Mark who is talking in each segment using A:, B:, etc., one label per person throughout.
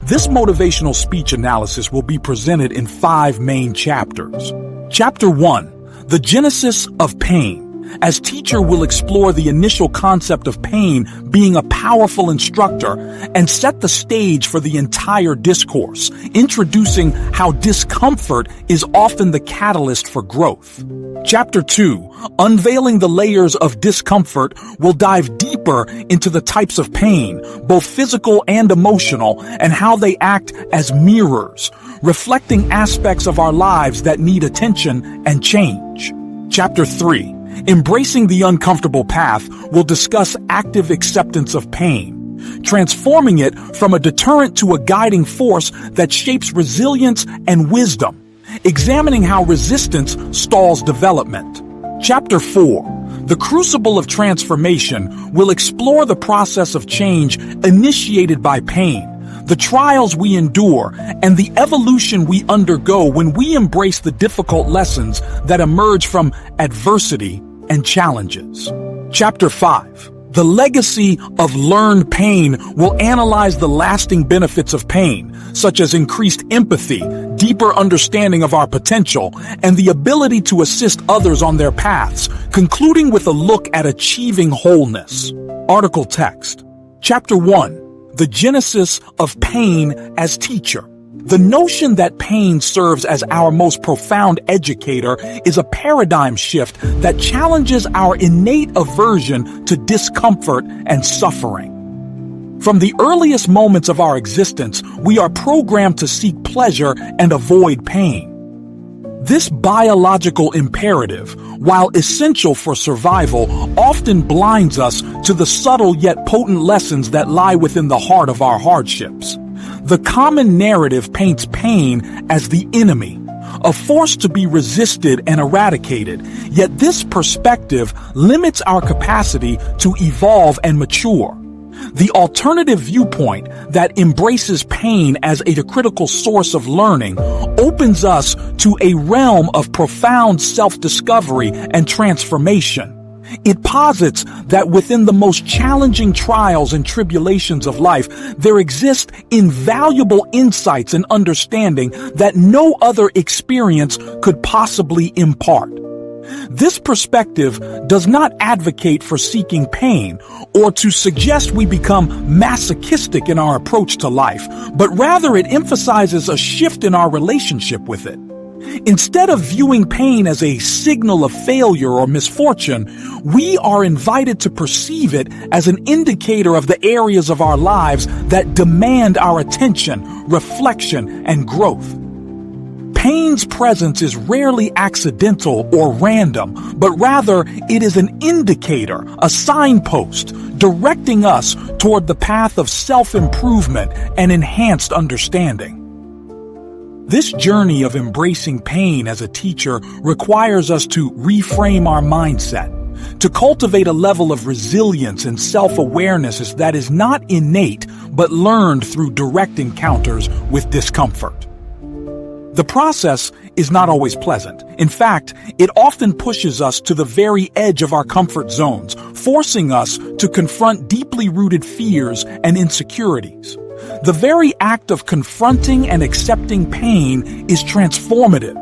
A: This motivational speech analysis will be presented in 5 main chapters. Chapter 1, the genesis of pain. As teacher will explore the initial concept of pain being a powerful instructor and set the stage for the entire discourse, introducing how discomfort is often the catalyst for growth. Chapter 2, unveiling the layers of discomfort, will dive deeper into the types of pain, both physical and emotional, and how they act as mirrors, reflecting aspects of our lives that need attention and change. Chapter 3, embracing the uncomfortable path, will discuss active acceptance of pain, transforming it from a deterrent to a guiding force that shapes resilience and wisdom, examining how resistance stalls development. Chapter 4, the crucible of transformation, will explore the process of change initiated by pain, the trials we endure, and the evolution we undergo when we embrace the difficult lessons that emerge from adversity and challenges. Chapter 5, the legacy of learned pain, will analyze the lasting benefits of pain, such as increased empathy, deeper understanding of our potential, and the ability to assist others on their paths, concluding with a look at achieving wholeness. Article text. Chapter 1, the genesis of pain as teacher. The notion that pain serves as our most profound educator is a paradigm shift that challenges our innate aversion to discomfort and suffering. From the earliest moments of our existence, we are programmed to seek pleasure and avoid pain. This biological imperative, while essential for survival, often blinds us to the subtle yet potent lessons that lie within the heart of our hardships. The common narrative paints pain as the enemy, a force to be resisted and eradicated, yet this perspective limits our capacity to evolve and mature. The alternative viewpoint that embraces pain as a critical source of learning opens us to a realm of profound self-discovery and transformation. It posits that within the most challenging trials and tribulations of life, there exist invaluable insights and understanding that no other experience could possibly impart. This perspective does not advocate for seeking pain or to suggest we become masochistic in our approach to life, but rather it emphasizes a shift in our relationship with it. Instead of viewing pain as a signal of failure or misfortune, we are invited to perceive it as an indicator of the areas of our lives that demand our attention, reflection, and growth. Pain's presence is rarely accidental or random, but rather it is an indicator, a signpost, directing us toward the path of self-improvement and enhanced understanding. This journey of embracing pain as a teacher requires us to reframe our mindset, to cultivate a level of resilience and self-awareness that is not innate but learned through direct encounters with discomfort. The process is not always pleasant. In fact, it often pushes us to the very edge of our comfort zones, forcing us to confront deeply rooted fears and insecurities. The very act of confronting and accepting pain is transformative.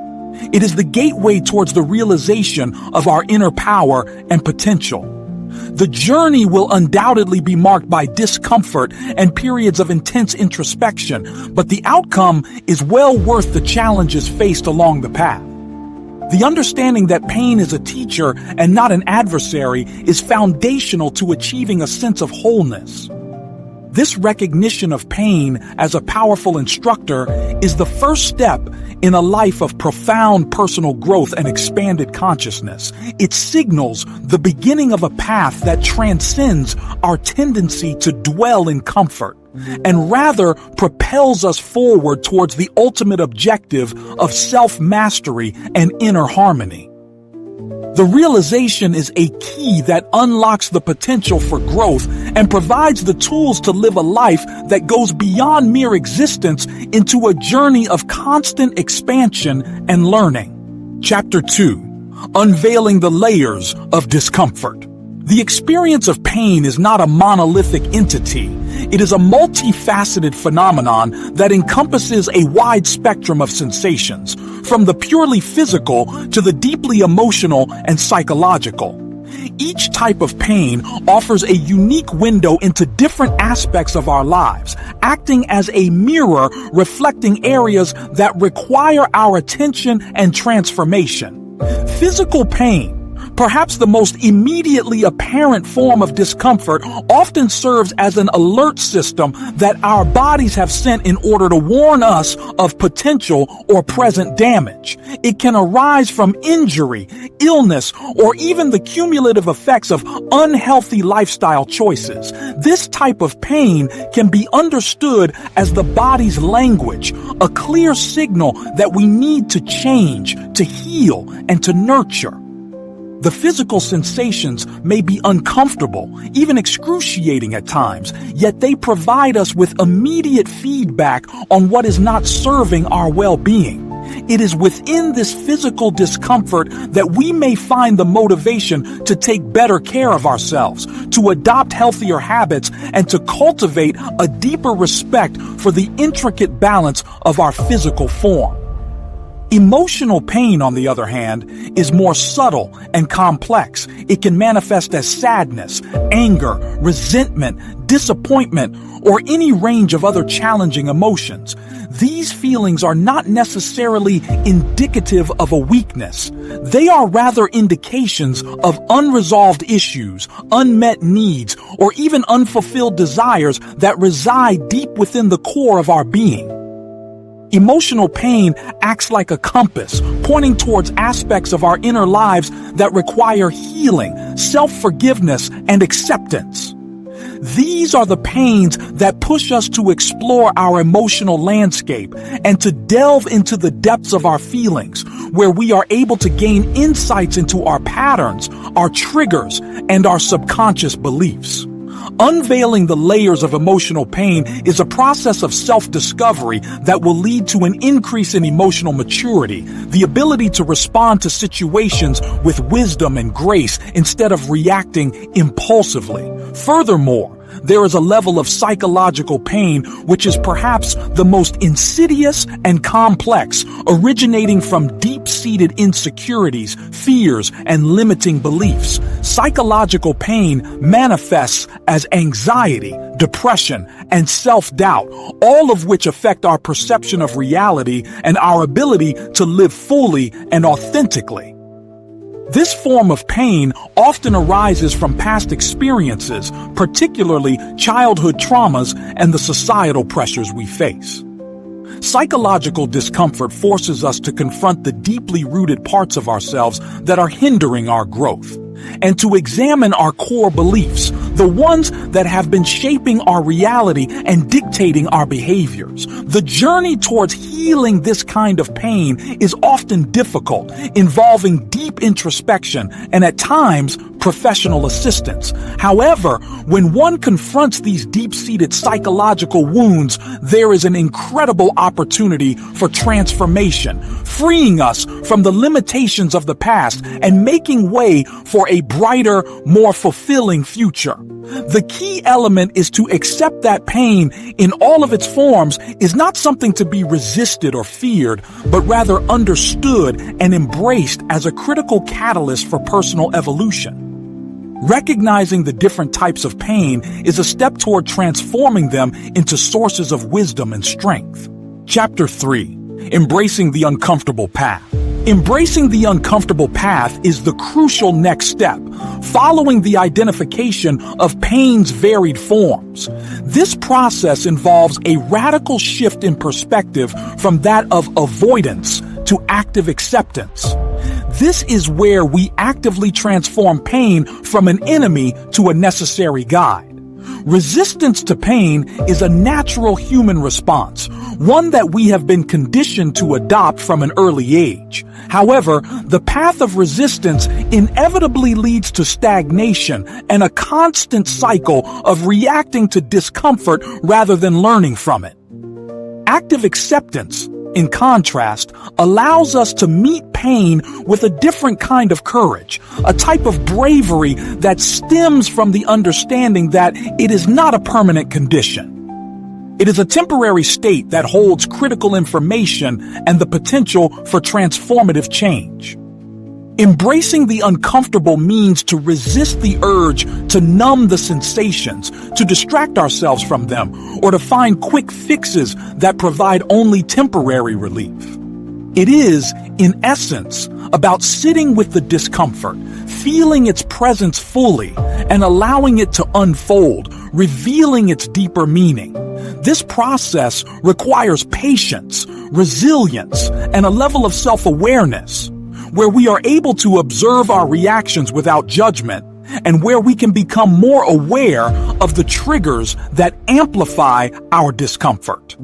A: It is the gateway towards the realization of our inner power and potential. The journey will undoubtedly be marked by discomfort and periods of intense introspection, but the outcome is well worth the challenges faced along the path. The understanding that pain is a teacher and not an adversary is foundational to achieving a sense of wholeness. This recognition of pain as a powerful instructor is the first step in a life of profound personal growth and expanded consciousness. It signals the beginning of a path that transcends our tendency to dwell in comfort and rather propels us forward towards the ultimate objective of self-mastery and inner harmony. The realization is a key that unlocks the potential for growth and provides the tools to live a life that goes beyond mere existence into a journey of constant expansion and learning. Chapter 2, unveiling the layers of discomfort. The experience of pain is not a monolithic entity. It is a multifaceted phenomenon that encompasses a wide spectrum of sensations, from the purely physical to the deeply emotional and psychological. Each type of pain offers a unique window into different aspects of our lives, acting as a mirror reflecting areas that require our attention and transformation. Physical pain, perhaps the most immediately apparent form of discomfort, often serves as an alert system that our bodies have sent in order to warn us of potential or present damage. It can arise from injury, illness, or even the cumulative effects of unhealthy lifestyle choices. This type of pain can be understood as the body's language, a clear signal that we need to change, to heal, and to nurture. The physical sensations may be uncomfortable, even excruciating at times, yet they provide us with immediate feedback on what is not serving our well-being. It is within this physical discomfort that we may find the motivation to take better care of ourselves, to adopt healthier habits, and to cultivate a deeper respect for the intricate balance of our physical form. Emotional pain, on the other hand, is more subtle and complex. It can manifest as sadness, anger, resentment, disappointment, or any range of other challenging emotions. These feelings are not necessarily indicative of a weakness. They are rather indications of unresolved issues, unmet needs, or even unfulfilled desires that reside deep within the core of our being. Emotional pain acts like a compass, pointing towards aspects of our inner lives that require healing, self-forgiveness, and acceptance. These are the pains that push us to explore our emotional landscape and to delve into the depths of our feelings, where we are able to gain insights into our patterns, our triggers, and our subconscious beliefs. Unveiling the layers of emotional pain is a process of self-discovery that will lead to an increase in emotional maturity, the ability to respond to situations with wisdom and grace instead of reacting impulsively. Furthermore, there is a level of psychological pain which is perhaps the most insidious and complex, originating from deep-seated insecurities, fears, and limiting beliefs. Psychological pain manifests as anxiety, depression, and self-doubt, all of which affect our perception of reality and our ability to live fully and authentically. This form of pain often arises from past experiences, particularly childhood traumas and the societal pressures we face. Psychological discomfort forces us to confront the deeply rooted parts of ourselves that are hindering our growth, and to examine our core beliefs, the ones that have been shaping our reality and dictating our behaviors. The journey towards healing this kind of pain is often difficult, involving deep introspection and at times professional assistance. However, when one confronts these deep-seated psychological wounds, there is an incredible opportunity for transformation, freeing us from the limitations of the past and making way for a brighter, more fulfilling future. The key element is to accept that pain in all of its forms is not something to be resisted or feared, but rather understood and embraced as a critical catalyst for personal evolution. Recognizing the different types of pain is a step toward transforming them into sources of wisdom and strength. Chapter 3. Embracing the uncomfortable path. Embracing the uncomfortable path is the crucial next step, following the identification of pain's varied forms. This process involves a radical shift in perspective from that of avoidance to active acceptance. This is where we actively transform pain from an enemy to a necessary guide. Resistance to pain is a natural human response, one that we have been conditioned to adopt from an early age. However, the path of resistance inevitably leads to stagnation and a constant cycle of reacting to discomfort rather than learning from it. Active acceptance, in contrast, allows us to meet pain with a different kind of courage, a type of bravery that stems from the understanding that it is not a permanent condition. It is a temporary state that holds critical information and the potential for transformative change. Embracing the uncomfortable means to resist the urge to numb the sensations, to distract ourselves from them, or to find quick fixes that provide only temporary relief. It is, in essence, about sitting with the discomfort, feeling its presence fully, and allowing it to unfold, revealing its deeper meaning. This process requires patience, resilience, and a level of self-awareness, where we are able to observe our reactions without judgment, and where we can become more aware of the triggers that amplify our discomfort.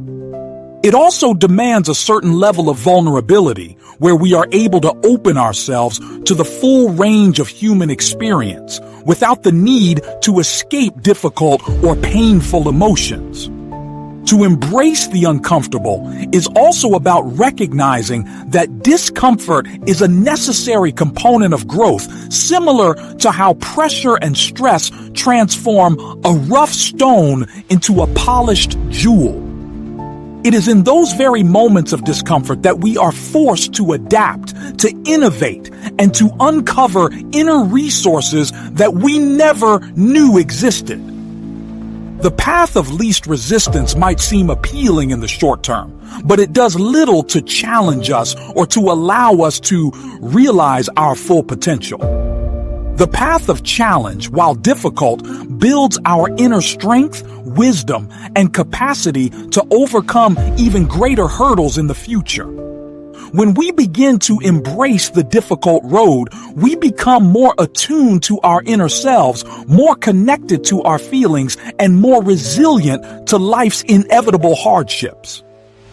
A: It also demands a certain level of vulnerability, where we are able to open ourselves to the full range of human experience without the need to escape difficult or painful emotions. To embrace the uncomfortable is also about recognizing that discomfort is a necessary component of growth, similar to how pressure and stress transform a rough stone into a polished jewel. It is in those very moments of discomfort that we are forced to adapt, to innovate, and to uncover inner resources that we never knew existed. The path of least resistance might seem appealing in the short term, but it does little to challenge us or to allow us to realize our full potential. The path of challenge, while difficult, builds our inner strength, wisdom, and capacity to overcome even greater hurdles in the future. When we begin to embrace the difficult road, we become more attuned to our inner selves, more connected to our feelings, and more resilient to life's inevitable hardships.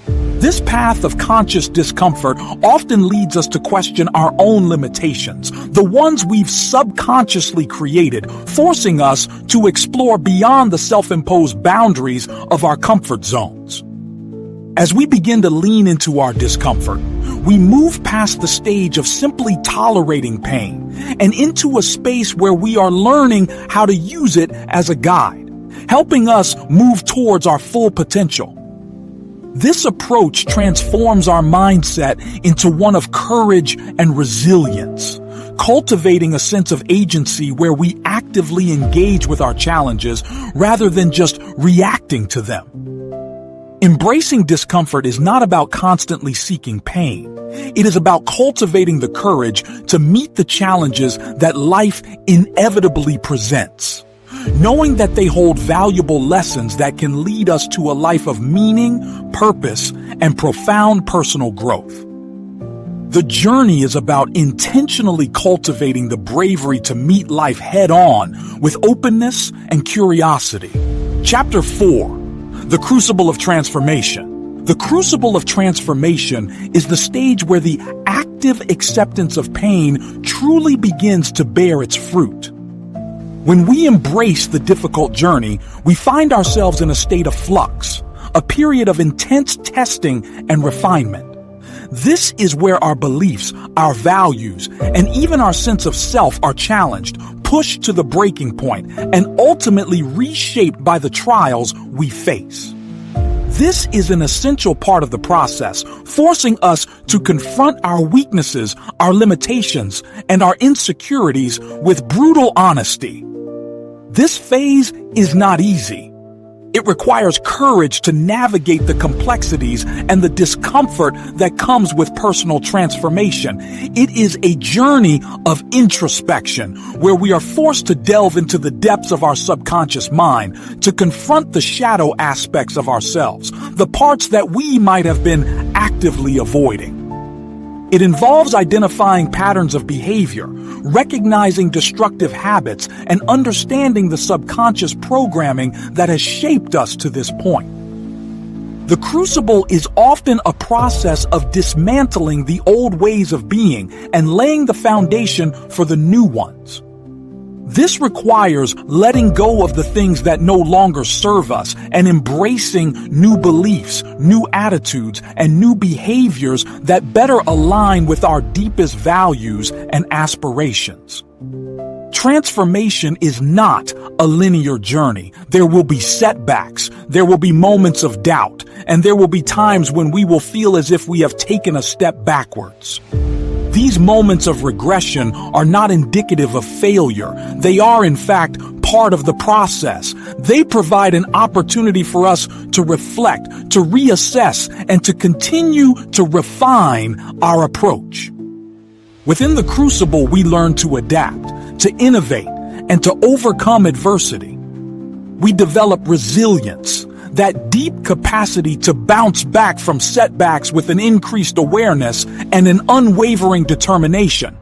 A: This path of conscious discomfort often leads us to question our own limitations, the ones we've subconsciously created, forcing us to explore beyond the self-imposed boundaries of our comfort zones. As we begin to lean into our discomfort, we move past the stage of simply tolerating pain and into a space where we are learning how to use it as a guide, helping us move towards our full potential. This approach transforms our mindset into one of courage and resilience, cultivating a sense of agency where we actively engage with our challenges rather than just reacting to them. Embracing discomfort is not about constantly seeking pain. It is about cultivating the courage to meet the challenges that life inevitably presents, knowing that they hold valuable lessons that can lead us to a life of meaning, purpose, and profound personal growth. The journey is about intentionally cultivating the bravery to meet life head-on with openness and curiosity. Chapter 4. The Crucible of Transformation. The crucible of transformation is the stage where the active acceptance of pain truly begins to bear its fruit. When we embrace the difficult journey, we find ourselves in a state of flux, a period of intense testing and refinement. This is where our beliefs, our values, and even our sense of self are challenged, pushed to the breaking point, and ultimately reshaped by the trials we face. This is an essential part of the process, forcing us to confront our weaknesses, our limitations, and our insecurities with brutal honesty. This phase is not easy. It requires courage to navigate the complexities and the discomfort that comes with personal transformation. It is a journey of introspection where we are forced to delve into the depths of our subconscious mind, to confront the shadow aspects of ourselves, the parts that we might have been actively avoiding. It involves identifying patterns of behavior, recognizing destructive habits, and understanding the subconscious programming that has shaped us to this point. The crucible is often a process of dismantling the old ways of being and laying the foundation for the new ones. This requires letting go of the things that no longer serve us and embracing new beliefs, new attitudes, and new behaviors that better align with our deepest values and aspirations. Transformation is not a linear journey. There will be setbacks, there will be moments of doubt, and there will be times when we will feel as if we have taken a step backwards. These moments of regression are not indicative of failure. They are, in fact, part of the process. They provide an opportunity for us to reflect, to reassess, and to continue to refine our approach. Within the crucible, we learn to adapt, to innovate, and to overcome adversity. We develop resilience, that deep capacity to bounce back from setbacks with an increased awareness and an unwavering determination.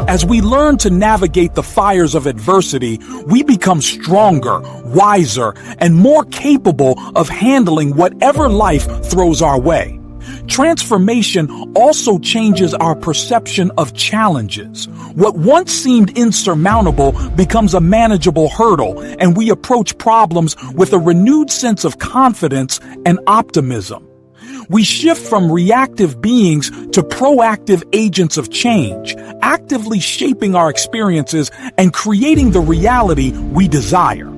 A: As we learn to navigate the fires of adversity, we become stronger, wiser, and more capable of handling whatever life throws our way. Transformation also changes our perception of challenges. What once seemed insurmountable becomes a manageable hurdle, and we approach problems with a renewed sense of confidence and optimism. We shift from reactive beings to proactive agents of change, actively shaping our experiences and creating the reality we desire.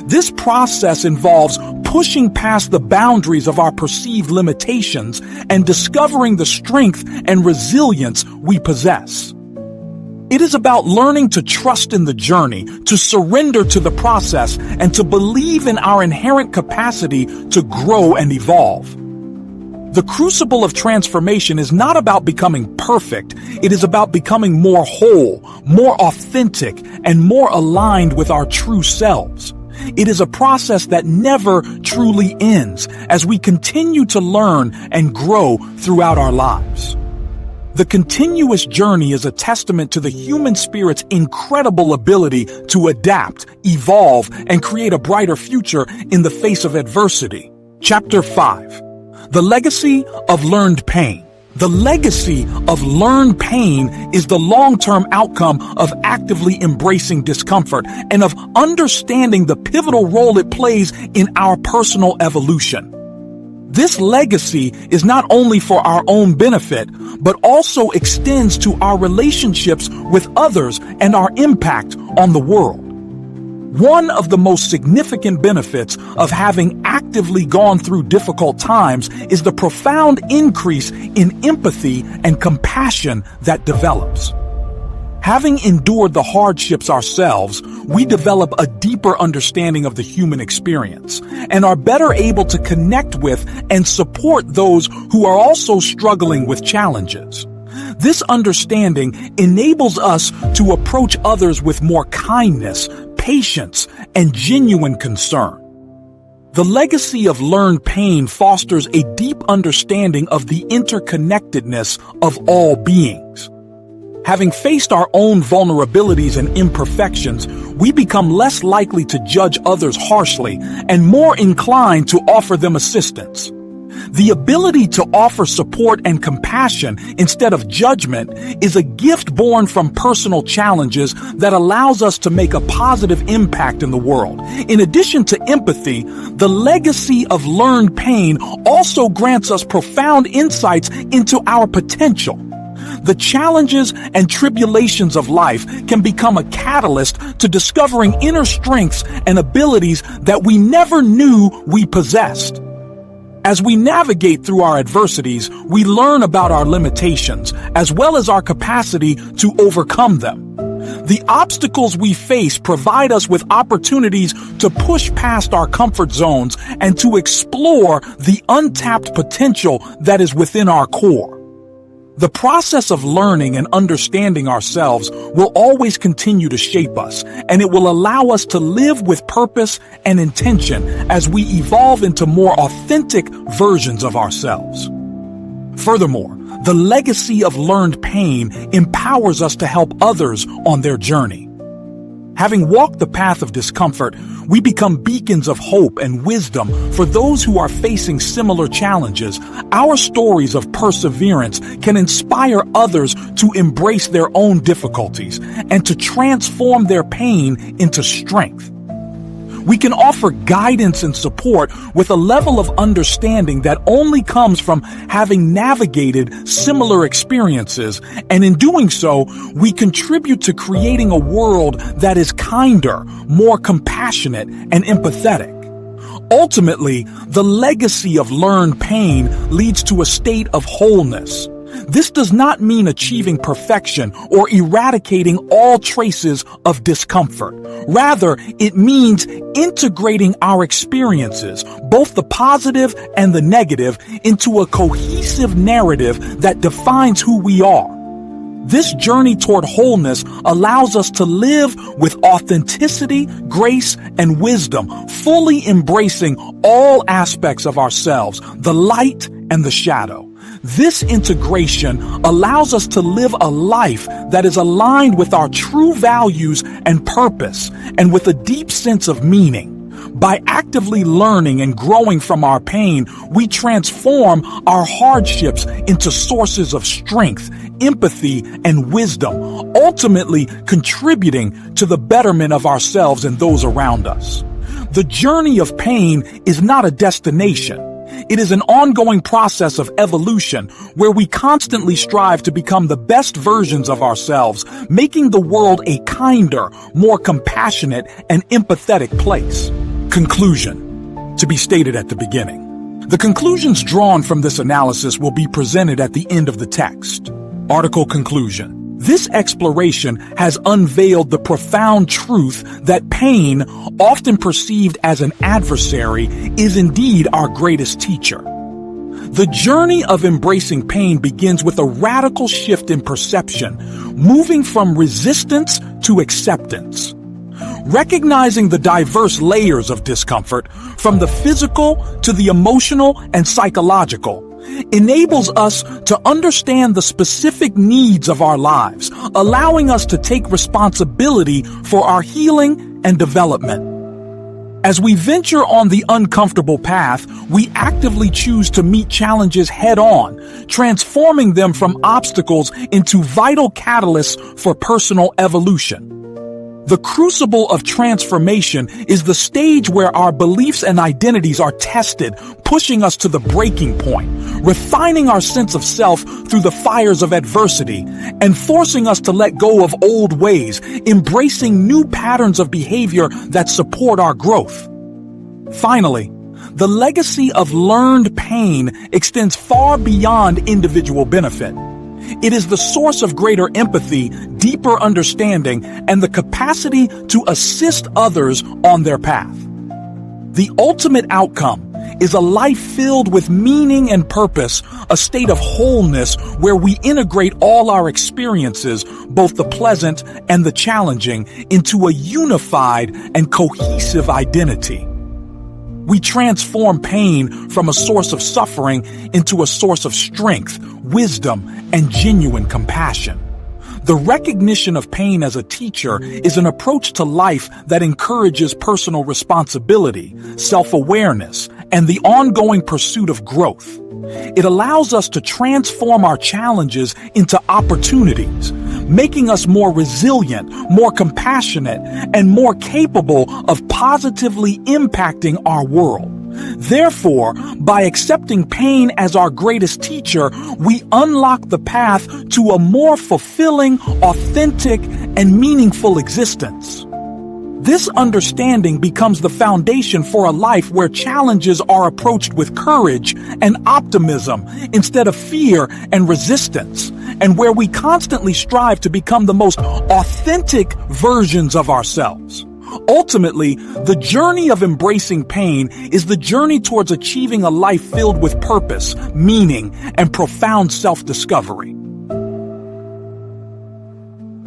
A: This process involves pushing past the boundaries of our perceived limitations and discovering the strength and resilience we possess. It is about learning to trust in the journey, to surrender to the process, and to believe in our inherent capacity to grow and evolve. The crucible of transformation is not about becoming perfect. It is about becoming more whole, more authentic, and more aligned with our true selves. It is a process that never truly ends as we continue to learn and grow throughout our lives. The continuous journey is a testament to the human spirit's incredible ability to adapt, evolve, and create a brighter future in the face of adversity. Chapter 5. The Legacy of Learned Pain. The legacy of learned pain is the long-term outcome of actively embracing discomfort and of understanding the pivotal role it plays in our personal evolution. This legacy is not only for our own benefit, but also extends to our relationships with others and our impact on the world. One of the most significant benefits of having actively gone through difficult times is the profound increase in empathy and compassion that develops. Having endured the hardships ourselves, we develop a deeper understanding of the human experience and are better able to connect with and support those who are also struggling with challenges. This understanding enables us to approach others with more kindness, patience, and genuine concern. The legacy of learned pain fosters a deep understanding of the interconnectedness of all beings. Having faced our own vulnerabilities and imperfections, we become less likely to judge others harshly and more inclined to offer them assistance. The ability to offer support and compassion instead of judgment is a gift born from personal challenges that allows us to make a positive impact in the world. In addition to empathy, the legacy of learned pain also grants us profound insights into our potential. The challenges and tribulations of life can become a catalyst to discovering inner strengths and abilities that we never knew we possessed. As we navigate through our adversities, we learn about our limitations, as well as our capacity to overcome them. The obstacles we face provide us with opportunities to push past our comfort zones and to explore the untapped potential that is within our core. The process of learning and understanding ourselves will always continue to shape us, and it will allow us to live with purpose and intention as we evolve into more authentic versions of ourselves. Furthermore, the legacy of learned pain empowers us to help others on their journey. Having walked the path of discomfort, we become beacons of hope and wisdom for those who are facing similar challenges. Our stories of perseverance can inspire others to embrace their own difficulties and to transform their pain into strength. We can offer guidance and support with a level of understanding that only comes from having navigated similar experiences, and in doing so, we contribute to creating a world that is kinder, more compassionate, and empathetic. Ultimately, the legacy of learned pain leads to a state of wholeness. This does not mean achieving perfection or eradicating all traces of discomfort. Rather, it means integrating our experiences, both the positive and the negative, into a cohesive narrative that defines who we are. This journey toward wholeness allows us to live with authenticity, grace, and wisdom, fully embracing all aspects of ourselves, the light and the shadow. This integration allows us to live a life that is aligned with our true values and purpose, and with a deep sense of meaning. By actively learning and growing from our pain, we transform our hardships into sources of strength, empathy, and wisdom, ultimately contributing to the betterment of ourselves and those around us. The journey of pain is not a destination. It is an ongoing process of evolution where we constantly strive to become the best versions of ourselves, making the world a kinder, more compassionate, and empathetic place. Conclusion, to be stated at the beginning. The conclusions drawn from this analysis will be presented at the end of the text. Article conclusion. This exploration has unveiled the profound truth that pain, often perceived as an adversary, is indeed our greatest teacher. The journey of embracing pain begins with a radical shift in perception, moving from resistance to acceptance. Recognizing the diverse layers of discomfort, from the physical to the emotional and psychological, enables us to understand the specific needs of our lives, allowing us to take responsibility for our healing and development. As we venture on the uncomfortable path, we actively choose to meet challenges head-on, transforming them from obstacles into vital catalysts for personal evolution. The crucible of transformation is the stage where our beliefs and identities are tested, pushing us to the breaking point, refining our sense of self through the fires of adversity, and forcing us to let go of old ways, embracing new patterns of behavior that support our growth. Finally, the legacy of learned pain extends far beyond individual benefit. It is the source of greater empathy, deeper understanding, and the capacity to assist others on their path. The ultimate outcome is a life filled with meaning and purpose, a state of wholeness where we integrate all our experiences, both the pleasant and the challenging, into a unified and cohesive identity. We transform pain from a source of suffering into a source of strength, wisdom, and genuine compassion. The recognition of pain as a teacher is an approach to life that encourages personal responsibility, self-awareness, and the ongoing pursuit of growth. It allows us to transform our challenges into opportunities, making us more resilient, more compassionate, and more capable of positively impacting our world. Therefore, by accepting pain as our greatest teacher, we unlock the path to a more fulfilling, authentic, and meaningful existence. This understanding becomes the foundation for a life where challenges are approached with courage and optimism instead of fear and resistance, and where we constantly strive to become the most authentic versions of ourselves. Ultimately, the journey of embracing pain is the journey towards achieving a life filled with purpose, meaning, and profound self-discovery.